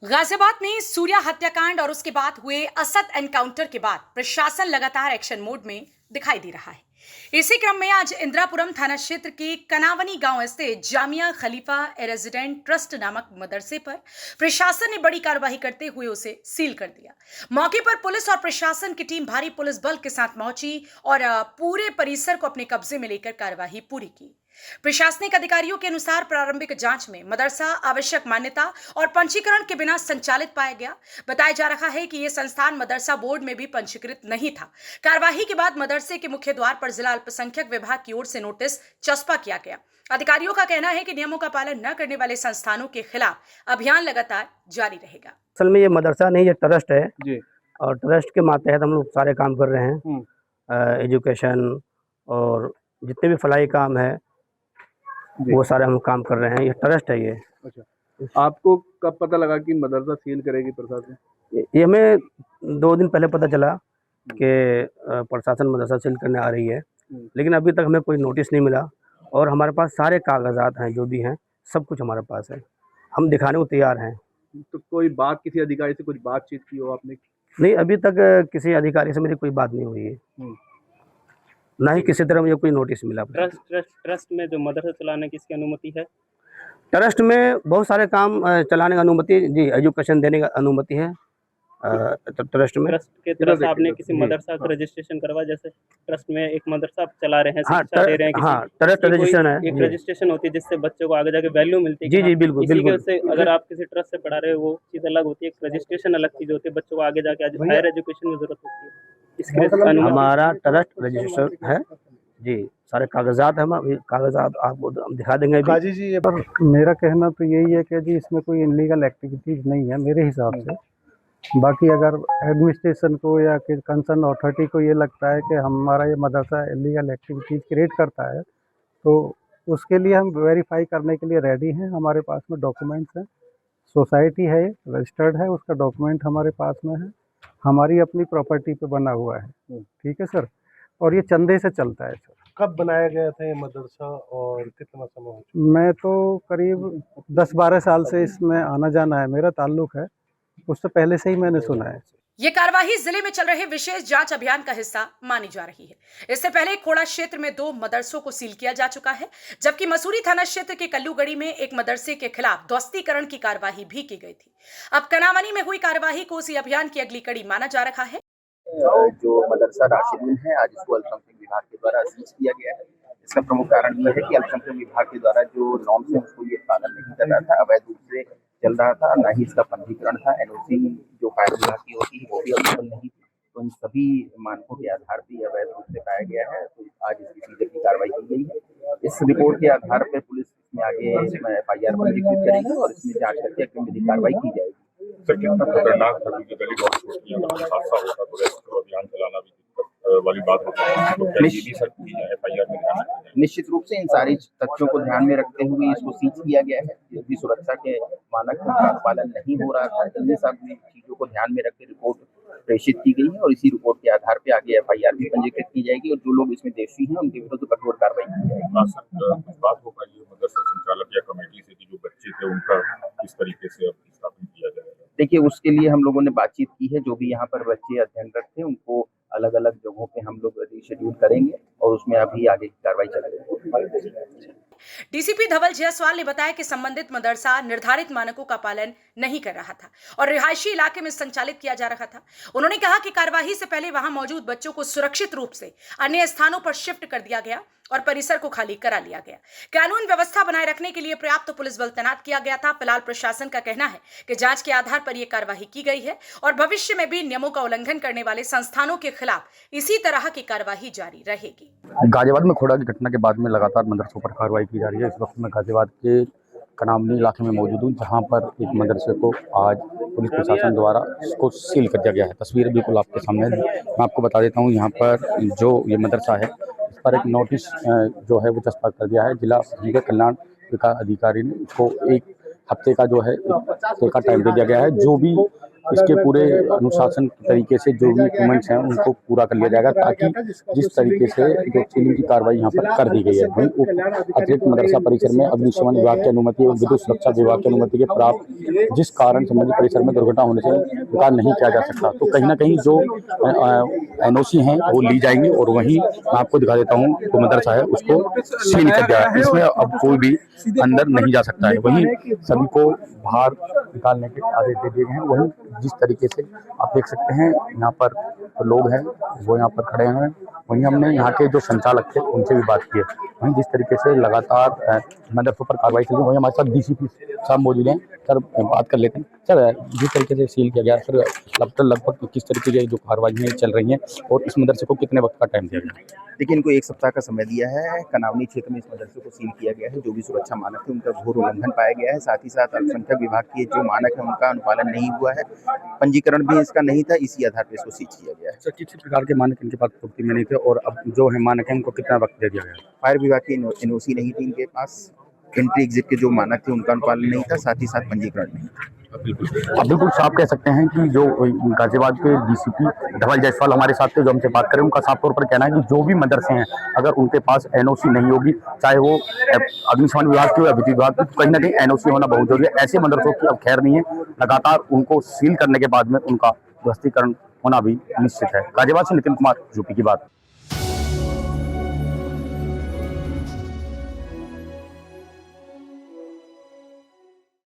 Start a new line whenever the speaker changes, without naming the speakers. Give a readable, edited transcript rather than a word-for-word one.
गाजियाबाद में सूर्या हत्याकांड और उसके बाद हुए असद एनकाउंटर के बाद प्रशासन लगातार एक्शन मोड में दिखाई दे रहा है। इसी क्रम में आज इंदिरापुरम थाना क्षेत्र के कनावनी गांव स्थित जामिया खलीफा रेजिडेंट ट्रस्ट नामक मदरसे पर प्रशासन ने बड़ी कार्रवाई करते हुए उसे सील कर दिया। मौके पर पुलिस और प्रशासन की टीम भारी पुलिस बल के साथ पहुंची और पूरे परिसर को अपने कब्जे में लेकर कार्रवाई पूरी की। प्रशासनिक अधिकारियों के अनुसार प्रारंभिक जांच में मदरसा आवश्यक मान्यता और पंजीकरण के बिना संचालित पाया गया। बताया जा रहा है कि यह संस्थान मदरसा बोर्ड में भी पंजीकृत नहीं था। कार्यवाही के बाद मदरसे के मुख्य द्वार पर जिला अल्पसंख्यक विभाग की ओर से नोटिस चस्पा किया गया। अधिकारियों का कहना है कि नियमों का पालन न करने वाले संस्थानों के खिलाफ अभियान लगातार जारी रहेगा।
असल में ये मदरसा नहीं, ये ट्रस्ट है जी। और ट्रस्ट के मातहत हम लोग सारे काम कर रहे हैं। एजुकेशन और जितने भी फलाई काम है वो सारे हम काम कर रहे हैं। ये ट्रस्ट है ये।
अच्छा, आपको कब पता लगा कि मदरसा सील करेगी प्रशासन?
ये हमें 2 दिन पहले पता चला कि प्रशासन मदरसा सील करने आ रही है, लेकिन अभी तक हमें कोई नोटिस नहीं मिला और हमारे पास सारे कागजात हैं, जो भी हैं सब कुछ हमारे पास है, हम दिखाने को तैयार हैं।
तो कोई बात किसी अधिकारी से कुछ बातचीत की हो आपने?
नहीं, अभी तक किसी अधिकारी से मेरी कोई बात नहीं हुई है, ना ही किसी तरह मुझे कोई नोटिस मिला।
ट्रस्ट में जो मदरसा चलाने की इसकी अनुमति है?
ट्रस्ट में बहुत सारे काम चलाने का अनुमति जी, एजुकेशन देने का अनुमति है ट्रस्ट में।
ट्रस्ट के तरफ आपने किसी मदरसा का रजिस्ट्रेशन करवा? जैसे ट्रस्ट में एक मदरसा आप चला रहे हैं, शिक्षा दे रहे हैं,
ट्रस्ट रजिस्ट्रेशन है,
एक रजिस्ट्रेशन होती है जिससे बच्चों को आगे जाके वैल्यू मिलती है।
जी जी बिल्कुल बिल्कुल।
से अगर आप किसी ट्रस्ट से पढ़ा रहे हो वो चीज अलग होती है, एक रजिस्ट्रेशन अलग चीज होती है, बच्चों को आगे जाके हायर एजुकेशन में जरूरत होती है। इसके
हमारा ट्रस्ट रजिस्टर है जी, सारे कागजात हम कागजात आपको हम दिखा देंगे।
काजी जी, ये पर मेरा कहना तो यही है कि जी इसमें कोई इनलीगल एक्टिविटीज़ नहीं है मेरे हिसाब से। बाकी अगर एडमिनिस्ट्रेशन को या कंसर्न अथॉरिटी को ये लगता है कि हमारा ये मदरसा इलीगल एक्टिविटीज़ क्रिएट करता है तो उसके लिए हम वेरीफाई करने के लिए रेडी हैं। हमारे पास में डॉक्यूमेंट्स हैं, सोसाइटी है, रजिस्टर्ड है, उसका डॉक्यूमेंट हमारे पास में है, हमारी अपनी प्रॉपर्टी पे बना हुआ है। ठीक है सर, और ये चंदे से चलता है सर।
कब बनाया गया था ये मदरसा और कितना समय हो चुका?
मैं तो करीब 10-12 साल से इसमें आना जाना है, मेरा ताल्लुक है, उससे पहले से ही मैंने सुना है।
ये कार्यवाही जिले में चल रहे विशेष जांच अभियान का हिस्सा मानी जा रही है। इससे पहले खोड़ा क्षेत्र में 2 मदरसों को सील किया जा चुका है, जबकि मसूरी थाना क्षेत्र के कल्लूगढ़ी में एक मदरसे के खिलाफ ध्वस्तीकरण की कार्यवाही भी की गई थी। अब कनावनी में हुई कार्यवाही को इसी अभियान की अगली कड़ी माना जा रहा है।
जो मदरसा राशिदीन है, आज इसको अल्पसंख्यक विभाग के द्वारा सीज किया गया है। इसका प्रमुख कारण यह है कि अल्पसंख्यक विभाग के द्वारा जो नॉर्म्स है उसको ये पालन नहीं कर रहा था, अवैध रूप से चल रहा था, न ही इसका पंजीकरण था। एनओसी जो फायर विभाग की होती है वो भी अवेलेबल नहीं थी, तो इन सभी मानकों के आधार पर अवैध रूप से पाया गया है। तो आज इसकी सीजर की कार्रवाई की गई है। इस रिपोर्ट के आधार पर पुलिस इसमें आगे FIR पंजीकृत करेगी और इसमें जांच करके अग्रिम कार्रवाई की जाएगी।
सर, कितना खतरनाक था, क्योंकि गली बहुत छोटी है, हादसा होता तो रेस्क्यू अभियान चलाना भी दिक्कत वाली बात होती है, तो क्या ये भी सर FIR में ध्यान रखना है? निश्चित रूप से इन सारी तथ्यों को ध्यान में रखते हुए इसको सीज किया गया है। जिस भी सुरक्षा के मानक का पालन नहीं हो रहा था, इन सभी चीजों को ध्यान में रखकर रिपोर्ट प्रेषित की गई है और इसी रिपोर्ट के आधार पर आगे FIR भी पंजीकृत की जाएगी और जो लोग इसमें दोषी हैं उनके विरुद्ध कठोर कार्रवाई की जाएगी। कुछ बात हो पाई है मदरसा संचालक या कमेटी से कि जो बच्चे थे उनका किस तरीके से अब स्थापन किया जाएगा?
देखिए, उसके लिए हम लोगों ने बातचीत की है। जो भी यहाँ पर बच्चे अध्ययनरत थे उनको अलग अलग जगहों पे हम लोग रीशेड्यूल करेंगे और उसमें अभी आगे की कार्रवाई चल रही है।
डीसीपी धवल जायसवाल ने बताया कि संबंधित मदरसा निर्धारित मानकों का पालन नहीं कर रहा था और रिहायशी इलाके में संचालित किया जा रहा था। उन्होंने कहा कि कार्यवाही से पहले वहां मौजूद बच्चों को सुरक्षित रूप से अन्य स्थानों पर शिफ्ट कर दिया गया और परिसर को खाली करा लिया गया। कानून व्यवस्था बनाए रखने के लिए पर्याप्त पुलिस बल तैनात किया गया था। फिलहाल प्रशासन का कहना है कि जांच के आधार पर यह कार्यवाही की गई है और भविष्य में भी नियमों का उल्लंघन करने वाले संस्थानों के खिलाफ इसी तरह की कार्यवाही जारी रहेगी।
गाजियाबाद में खोड़ा की घटना के बाद में लगातार मदरसों पर कार्रवाई की जा रही है। इस वक्त मैं गाजियाबाद के कनावनी इलाके में मौजूद हूँ, जहाँ पर एक मदरसे को आज पुलिस प्रशासन द्वारा इसको सील कर दिया गया है। तस्वीर बिल्कुल आपके सामने है। मैं आपको बता देता हूँ, यहाँ पर जो ये मदरसा है इस पर एक नोटिस जो है वो चस्पा कर दिया है। जिला कल्याण विकास अधिकारी ने इसको 1 हफ्ते का जो है 1 हफ्ते का टाइम दे दिया गया है। जो भी इसके पूरे अनुशासन तरीके से जो भी डॉक्यूमेंट्स हैं उनको पूरा कर लिया जाएगा, ताकि जिस तरीके से जो सीलिंग की कार्रवाई यहाँ पर कर दी गई है, वहीं अतिरिक्त मदरसा परिसर में अग्निशमन विभाग की अनुमति एवं विद्युत सुरक्षा विभाग की अनुमति के प्राप्त जिस कारण संबंधित परिसर में दुर्घटना होने से इनकार नहीं किया जा सकता, तो कहीं ना कहीं जो NOC हैं वो ली जाएंगी और वहीं मैं आपको दिखा देता हूँ जो मदरसा है उसको सील कर दिया है। इसमें अब कोई भी अंदर नहीं जा सकता है, वहीं सभी को बाहर निकालने के आदेश दे दिए गए हैं। वहीं जिस तरीके से आप देख सकते हैं यहाँ पर तो लोग हैं वो यहाँ पर खड़े हैं, वहीं हमने यहाँ के जो संचालक थे उनसे भी बात की है। वहीं जिस तरीके से लगातार मदरसों पर कार्रवाई चल रही है, वहीं हमारे साथ DCP साहब मौजूद हैं। सर बात कर लेते हैं। सर जिस तरीके से सील किया गया सर, लगभग किस तरीके की जो कार्रवाई चल रही हैं और इस मदरसे को कितने वक्त का टाइम दिया गया?
देखिए, इनको 1 सप्ताह का समय दिया है। कनावनी क्षेत्र में इस मदरसे को सील किया गया है। जो भी सुरक्षा मानक थे उनका घोर उल्लंघन पाया गया है। साथ ही साथ अल्पसंख्यक विभाग के जो मानक है उनका अनुपालन नहीं हुआ है, पंजीकरण भी इसका नहीं था, इसी आधार पर इसको सील किया गया है।
सर किस प्रकार के मानक इनके पास पूर्ति में नहीं थे और अब जो है मानक है उनको कितना वक्त दे दिया गया?
फायर विभाग की NOC नहीं थी इनके पास, एंट्री एग्जिट के जो मानक थे उनका अनुपालन नहीं था, साथ ही साथ पंजीकरण नहीं था।
बिल्कुल साफ कह सकते हैं कि जो गाजियाबाद के DCP धवल जायसवाल हमारे साथ थे, जो हमसे बात करें, उनका साफ तौर पर कहना है कि जो भी मदरसे हैं अगर उनके पास NOC नहीं होगी, चाहे वो अग्निशमन विभाग की हो या विद्युत विभाग की, तो कहीं ना कहीं NOC होना बहुत जरूरी है। ऐसे मदरसों की अब खैर नहीं है, लगातार उनको सील करने के बाद में उनका ध्वस्तीकरण होना भी निश्चित है। गाजियाबाद से नितिन कुमार, UP की बात।